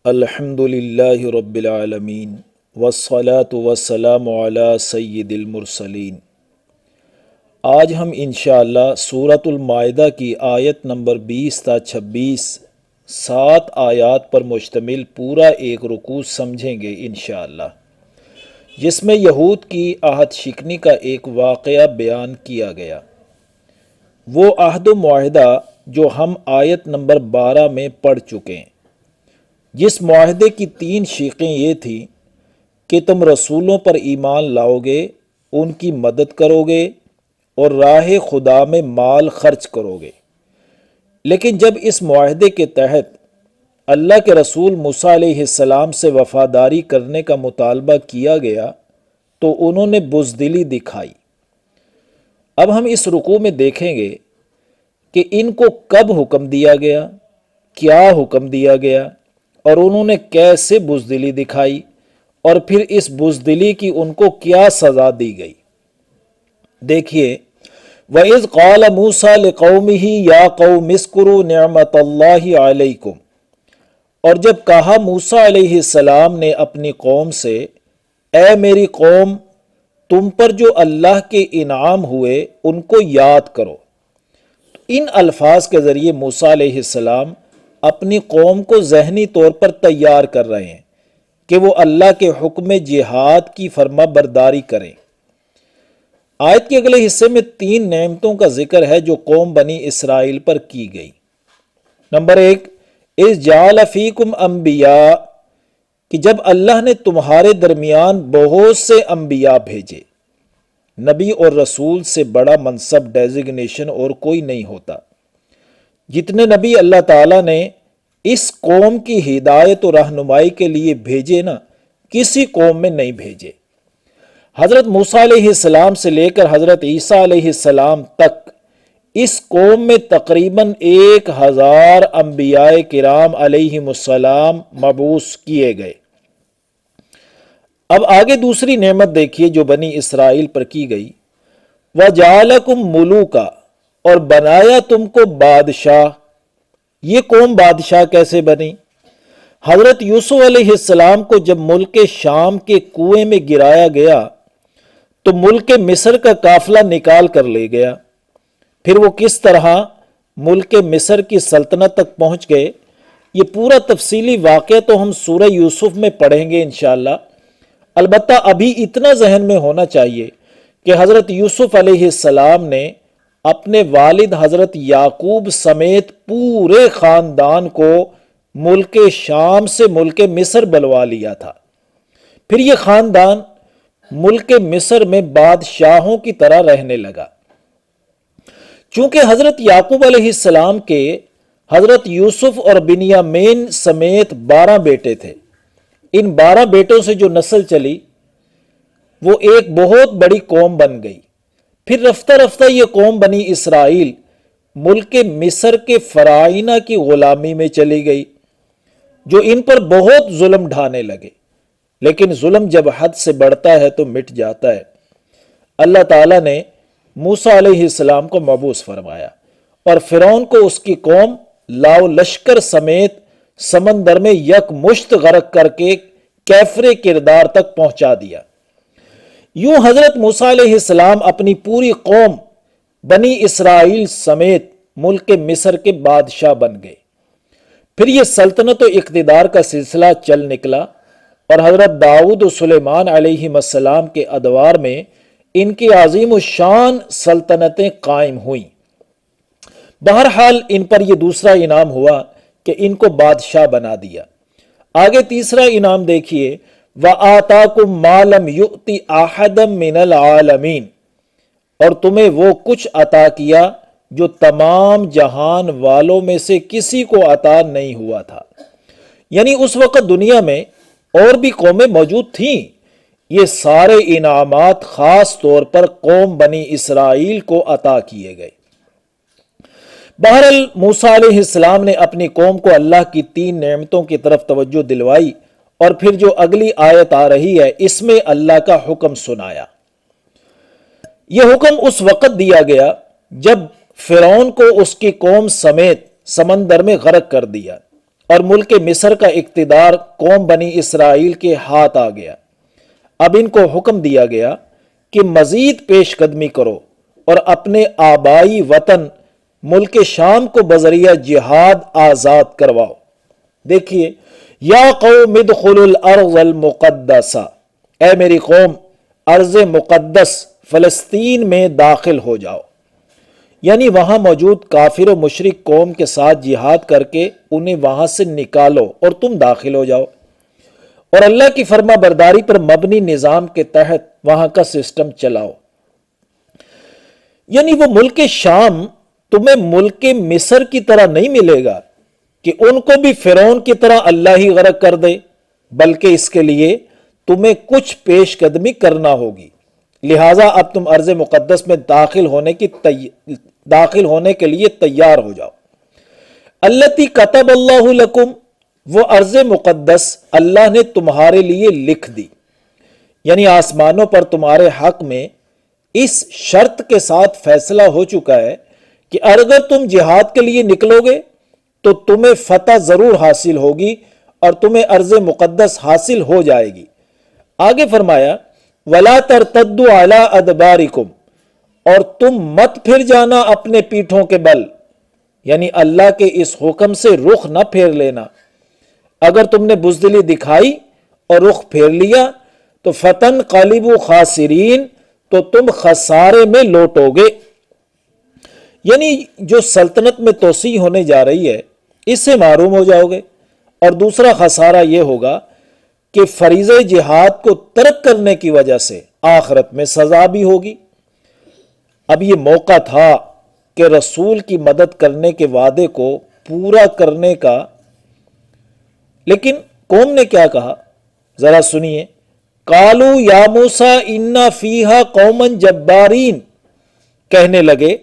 الحمدللہ رب العالمین والصلاة والسلام علی سید المرسلین۔ آج ہم انشاءاللہ سورۃ المائدہ کی آیت نمبر 20 تا 26 7 آیات پر مشتمل پورا ایک رکوع سمجھیں گے انشاءاللہ، جس میں یہود کی عہد شکنی کا ایک واقعہ بیان کیا گیا۔ وہ عہد و معاہدہ جو ہم آیت نمبر 12 میں پڑھ چکے ہیں، جس معاہدے کی 3 شقیں یہ تھیں کہ تم رسولوں پر ایمان لاؤ گے، ان کی مدد کرو گے اور راہ خدا میں مال خرچ کرو گے۔ لیکن جب اس معاہدے کے تحت اللہ کے رسول موسیٰ علیہ السلام سے وفاداری کرنے کا مطالبہ کیا گیا تو انہوں نے بزدلی دکھائی۔ اب ہم اس رکوع میں دیکھیں گے کہ ان کو کب حکم دیا گیا، کیا حکم دیا گیا اور انہوں نے کیسے بزدلی دکھائی، اور پھر اس بزدلی کی ان کو کیا سزا دی گئی۔ دیکھیے، وَإِذْ قَالَ مُوسَىٰ لِقَوْمِهِ يَا قَوْمِ اذْكُرُوا نِعْمَتَ اللَّهِ عَلَيْكُمْ، اور جب کہا موسیٰ علیہ السلام نے اپنی قوم سے، اے میری قوم، تم پر جو اللہ کے انعام ہوئے ان کو یاد کرو۔ ان الفاظ کے ذریعے موسیٰ علیہ السلام اپنی قوم کو ذہنی طور پر تیار کر رہے ہیں کہ وہ اللہ کے حکم جہاد کی فرما برداری کریں۔ آیت کے اگلے حصے میں 3 نعمتوں کا ذکر ہے جو قوم بنی اسرائیل پر کی گئی۔ نمبر 1، اِذْ جَعَلَ فِيكُمْ أَنْبِيَاءَ، کہ جب اللہ نے تمہارے درمیان بہت سے انبیاء بھیجے۔ نبی اور رسول سے بڑا منصب، ڈیزگنیشن اور کوئی نہیں ہوتا۔ جتنے نبی اللہ تعالیٰ نے اس قوم کی ہدایت و رہنمائی کے لیے بھیجے نا، کسی قوم میں نہیں بھیجے۔ حضرت موسیٰ علیہ السلام سے لے کر حضرت عیسیٰ علیہ السلام تک اس قوم میں تقریباً 1000 انبیاء کرام علیہم السلام مبعوث کیے گئے۔ اب آگے دوسری نعمت دیکھیے جو بنی اسرائیل پر کی گئی، وَجَعَلَكُمْ مُلُوكًا، اور بنایا تم کو بادشاہ۔ یہ قوم بادشاہ کیسے بنی؟ حضرت یوسف علیہ السلام کو جب ملک شام کے کنویں میں گرایا گیا تو ملک مصر کا قافلہ نکال کر لے گیا۔ پھر وہ کس طرح ملک مصر کی سلطنت تک پہنچ گئے، یہ پورا تفصیلی واقعہ تو ہم سورہ یوسف میں پڑھیں گے انشاءاللہ۔ البتہ ابھی اتنا ذہن میں ہونا چاہیے کہ حضرت یوسف علیہ السلام نے اپنے والد حضرت یعقوب سمیت پورے خاندان کو ملک شام سے ملک مصر بلوا لیا تھا۔ پھر یہ خاندان ملک مصر میں بادشاہوں کی طرح رہنے لگا۔ چونکہ حضرت یعقوب علیہ السلام کے حضرت یوسف اور بنیامین سمیت 12 بیٹے تھے۔ ان 12 بیٹوں سے جو نسل چلی وہ ایک بہت بڑی قوم بن گئی۔ پھر رفتہ رفتہ یہ قوم بنی اسرائیل ملک مصر کے فرعونہ کی غلامی میں چلی گئی، جو ان پر بہت ظلم ڈھانے لگے۔ لیکن ظلم جب حد سے بڑھتا ہے تو مٹ جاتا ہے۔ اللہ تعالیٰ نے موسیٰ علیہ السلام کو مبعوث فرمایا اور فرعون کو اس کی قوم لاؤ لشکر سمیت سمندر میں یک مشت غرق کر کے کیفر کردار تک پہنچا دیا۔ یوں حضرت موسیٰ علیہ السلام اپنی پوری قوم بنی اسرائیل سمیت ملک مصر کے بادشاہ بن گئے۔ پھر یہ سلطنت و اقتدار کا سلسلہ چل نکلا اور حضرت داؤد و سلیمان علیہ السلام کے ادوار میں ان کی عظیم الشان سلطنتیں قائم ہوئیں۔ بہرحال ان پر یہ دوسرا انعام ہوا کہ ان کو بادشاہ بنا دیا۔ آگے تیسرا انعام دیکھیے، وَآتَاكُمْ مَا لَمْ يُؤْتِ أَحَدًا مِّنَ الْعَالَمِينَ، اور تمہیں وہ کچھ عطا کیا جو تمام جہان والوں میں سے کسی کو عطا نہیں ہوا تھا۔ یعنی اس وقت دنیا میں اور بھی قومیں موجود تھیں، یہ سارے انعامات خاص طور پر قوم بنی اسرائیل کو عطا کیے گئے۔ بہرحال موسیٰ علیہ السلام نے اپنی قوم کو اللہ کی 3 نعمتوں کی طرف توجہ دلوائی، اور پھر جو اگلی آیت آ رہی ہے اس میں اللہ کا حکم سنایا۔ یہ حکم اس وقت دیا گیا جب فرعون کو اس کی قوم سمیت سمندر میں غرق کر دیا اور ملک مصر کا اقتدار قوم بنی اسرائیل کے ہاتھ آ گیا۔ اب ان کو حکم دیا گیا کہ مزید پیش قدمی کرو اور اپنے آبائی وطن ملک شام کو بذریعہ جہاد آزاد کرواؤ۔ دیکھیے، یا قوم ادخلوا الارض المقدسہ، اے میری قوم ارض مقدس فلسطین میں داخل ہو جاؤ، یعنی وہاں موجود کافر و مشرک قوم کے ساتھ جہاد کر کے انہیں وہاں سے نکالو اور تم داخل ہو جاؤ، اور اللہ کی فرما برداری پر مبنی نظام کے تحت وہاں کا سسٹم چلاؤ۔ یعنی وہ ملک شام تمہیں ملک مصر کی طرح نہیں ملے گا کہ ان کو بھی فرعون کی طرح اللہ ہی غرق کر دے، بلکہ اس کے لیے تمہیں کچھ پیش قدمی کرنا ہوگی۔ لہٰذا اب تم ارض مقدس میں داخل ہونے کے لیے تیار ہو جاؤ۔ التی کتب اللہ لکم، وہ ارض مقدس اللہ نے تمہارے لیے لکھ دی، یعنی آسمانوں پر تمہارے حق میں اس شرط کے ساتھ فیصلہ ہو چکا ہے کہ اگر تم جہاد کے لیے نکلو گے تو تمہیں فتح ضرور حاصل ہوگی اور تمہیں ارض مقدس حاصل ہو جائے گی۔ آگے فرمایا وَلَا تَرْتَدُّوا عَلَىٰ أَدْبَارِكُمْ، اور تم مت پھر جانا اپنے پیٹھوں کے بل، یعنی اللہ کے اس حکم سے رخ نہ پھیر لینا۔ اگر تم نے بزدلی دکھائی اور رخ پھیر لیا تو فَتَنْقَلِبُوا خَاسِرِينَ، تو تم خسارے میں لوٹو گے۔ یعنی جو سلطنت میں توسیع ہونے جا رہی ہے اس سے محروم ہو جاؤ گے، اور دوسرا خسارہ یہ ہوگا کہ فریضہ جہاد کو ترک کرنے کی وجہ سے آخرت میں سزا بھی ہوگی۔ اب یہ موقع تھا کہ رسول کی مدد کرنے کے وعدے کو پورا کرنے کا، لیکن قوم نے کیا کہا ذرا سنیے۔ قالوا یا موسیٰ انا فیہا قوما جبارین، کہنے لگے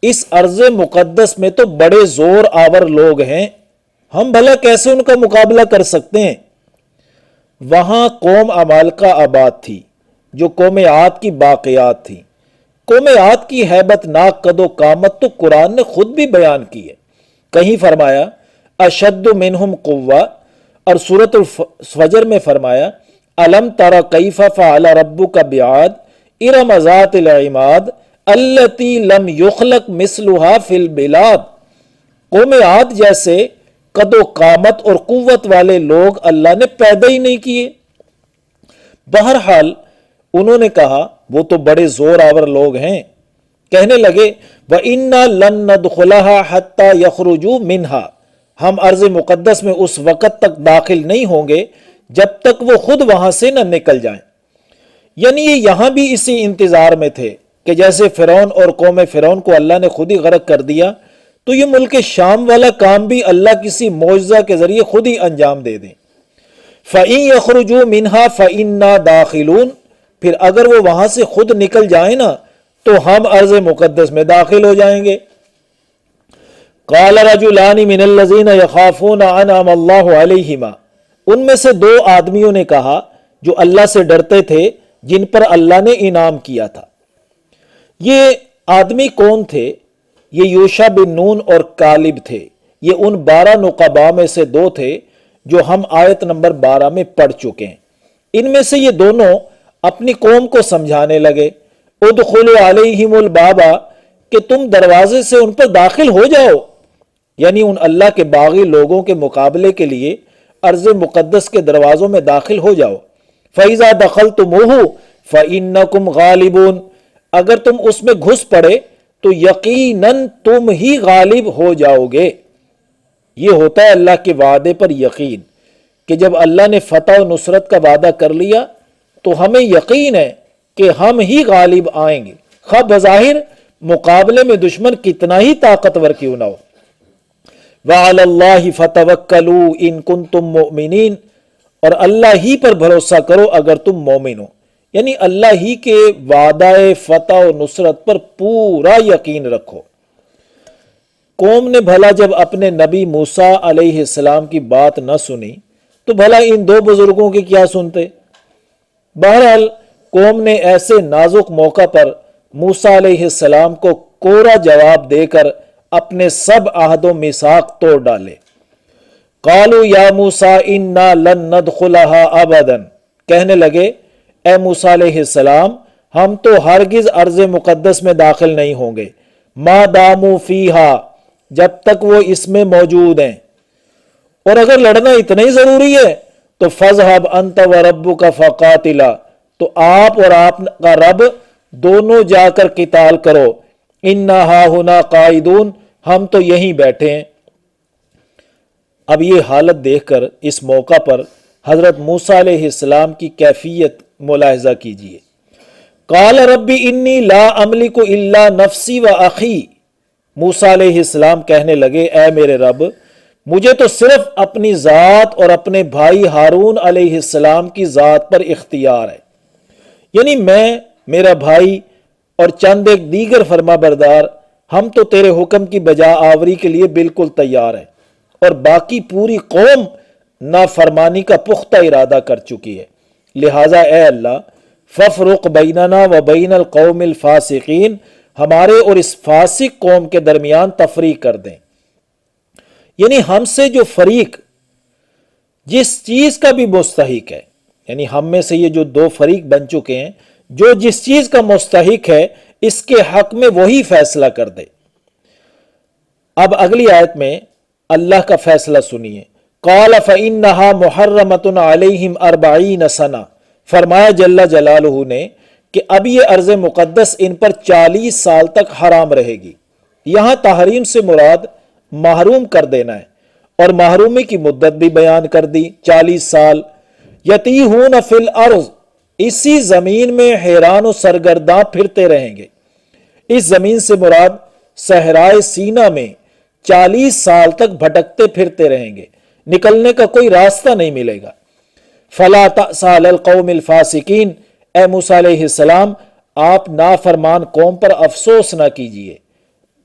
اس ارض مقدس میں تو بڑے زور آور لوگ ہیں، ہم بھلا کیسے ان کا مقابلہ کر سکتے ہیں۔ وہاں قوم عمالقہ آباد تھی جو قوم عاد کی باقیات تھی۔ قوم عاد کی ہیبت ناک قد و قامت تو قرآن نے خود بھی بیان کی ہے، کہیں فرمایا اشد منہم قوہ، اور سورۃ الفجر میں فرمایا الم تر کیف فعل ربک بعاد ارم ذات العماد التی لم یخلق مثلها فی البلاد۔ قوم عاد جیسے قد و قامت اور قوت والے لوگ اللہ نے پیدا ہی نہیں کیے۔ بہرحال انہوں نے کہا وہ تو بڑے زور آور لوگ ہیں، کہنے لگے وَإِنَّا لَن نَدْخُلَهَا حَتَّى يَخْرُجُوا مِنْهَا، ہم ارض مقدس میں اس وقت تک داخل نہیں ہوں گے جب تک وہ خود وہاں سے نہ نکل جائیں۔ یعنی یہ یہاں بھی اسی انتظار میں تھے کہ جیسے فرعون اور قوم فرعون کو اللہ نے خود ہی غرق کر دیا تو یہ ملک شام والا کام بھی اللہ کسی معجزہ کے ذریعے خود ہی انجام دے دیں۔ فَإِن يَخْرُجُوا مِنْهَا فَإِنَّا دَاخِلُونَ، پھر اگر وہ وہاں سے خود نکل جائیں نا تو ہم ارض مقدس میں داخل ہو جائیں گے۔ قَالَ رَجُلَانِ مِنَ الَّذِينَ يَخَافُونَ أَنْعَمَ اللَّهُ عَلَيْهِمَا، ان میں سے دو آدمیوں نے کہا جو اللہ سے ڈرتے تھے جن پر اللہ نے انعام کیا تھا۔ یہ آدمی کون تھے؟ یہ یوشع بن نون اور کالب تھے۔ یہ ان 12 نقباء میں سے دو تھے جو ہم آیت نمبر 12 میں پڑھ چکے ہیں۔ ان میں سے یہ دونوں اپنی قوم کو سمجھانے لگے ادخلوا علیہم الباب، کہ تم دروازے سے ان پر داخل ہو جاؤ، یعنی ان اللہ کے باغی لوگوں کے مقابلے کے لیے ارض مقدس کے دروازوں میں داخل ہو جاؤ۔ فَإِذَا دَخَلْتُمُوهُ فَإِنَّكُمْ غَالِبُونَ، اگر تم اس میں گھس پڑے تو یقیناً تم ہی غالب ہو جاؤ گے۔ یہ ہوتا ہے اللہ کے وعدے پر یقین، کہ جب اللہ نے فتح و نصرت کا وعدہ کر لیا تو ہمیں یقین ہے کہ ہم ہی غالب آئیں گے، خواہ بظاہر مقابلے میں دشمن کتنا ہی طاقتور کیوں نہ ہو۔ وَعَلَى اللَّهِ فَتَوَكَّلُوا إِن كُنتُم مُؤْمِنِينَ، اور اللہ ہی پر بھروسہ کرو اگر تم مومن ہو، یعنی اللہ ہی کے وعدہ فتح و نصرت پر پورا یقین رکھو۔ قوم نے بھلا جب اپنے نبی موسیٰ علیہ السلام کی بات نہ سنی تو بھلا ان دو بزرگوں کی کیا سنتے؟ بہرحال قوم نے ایسے نازک موقع پر موسیٰ علیہ السلام کو کورا جواب دے کر اپنے سب عہد و میثاق توڑ ڈالے۔ قالوا یا موسیٰ انا لن ندخلها ابدا، کہنے لگے اے موسیٰ علیہ السلام ہم تو ہرگز ارض مقدس میں داخل نہیں ہوں گے، ما داموا فیہا، جب تک وہ اس میں موجود ہیں، اور اگر لڑنا اتنا ہی ضروری ہے تو فَاذْهَبْ أَنْتَ وَرَبُّكَ فَقَاتِلَا، تو آپ اور آپ کا رب دونوں جا کر قتال کرو، اِنَّا هَاهُنَا قَاعِدُونَ، ہم تو یہیں بیٹھے ہیں۔ اب یہ حالت دیکھ کر اس موقع پر حضرت موسیٰ علیہ السلام کی کیفیت ملاحظہ کیجئے۔ قال رب انی لا املک الا نفسی و اخی، موسیٰ علیہ السلام کہنے لگے اے میرے رب مجھے تو صرف اپنی ذات اور اپنے بھائی ہارون علیہ السلام کی ذات پر اختیار ہے، یعنی میں، میرا بھائی اور چند ایک دیگر فرما بردار، ہم تو تیرے حکم کی بجا آوری کے لیے بالکل تیار ہیں، اور باقی پوری قوم نافرمانی کا پختہ ارادہ کر چکی ہے، لہٰذا اے اللہ فَفْرُقْ بَيْنَنَا وَبَيْنَ الْقَوْمِ الْفَاسِقِينَ، ہمارے اور اس فاسق قوم کے درمیان تفریق کر دیں، یعنی ہم سے جو فریق جس چیز کا بھی مستحق ہے، یعنی ہم میں سے یہ جو دو فریق بن چکے ہیں، جو جس چیز کا مستحق ہے اس کے حق میں وہی فیصلہ کر دے۔ اب اگلی آیت میں اللہ کا فیصلہ سنیے۔ قال فإنها محرمۃ علیہم 40 سنہ، فرمایا جل جلالہ نے کہ اب یہ ارض مقدس ان پر 40 سال تک حرام رہے گی۔ یہاں تحریم سے مراد محروم کر دینا ہے، اور محرومی کی مدت بھی بیان کر دی 40 سال۔ یتیہون فی الارض، اسی زمین میں حیران و سرگرداں پھرتے رہیں گے۔ اس زمین سے مراد صحرائے سینا میں 40 سال تک بھٹکتے پھرتے رہیں گے، نکلنے کا کوئی راستہ نہیں ملے گا۔ فلا تأس علی القوم الفاسقین، اے موسیٰ علیہ السلام آپ نافرمان قوم پر افسوس نہ کیجئے،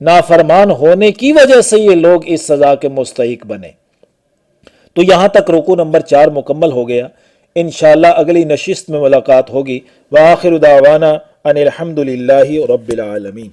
نافرمان ہونے کی وجہ سے یہ لوگ اس سزا کے مستحق بنے۔ تو یہاں تک رکوع نمبر 4 مکمل ہو گیا۔ انشاءاللہ اگلی نشست میں ملاقات ہوگی۔ وآخر دعوانا ان الحمد للہ رب العالمین۔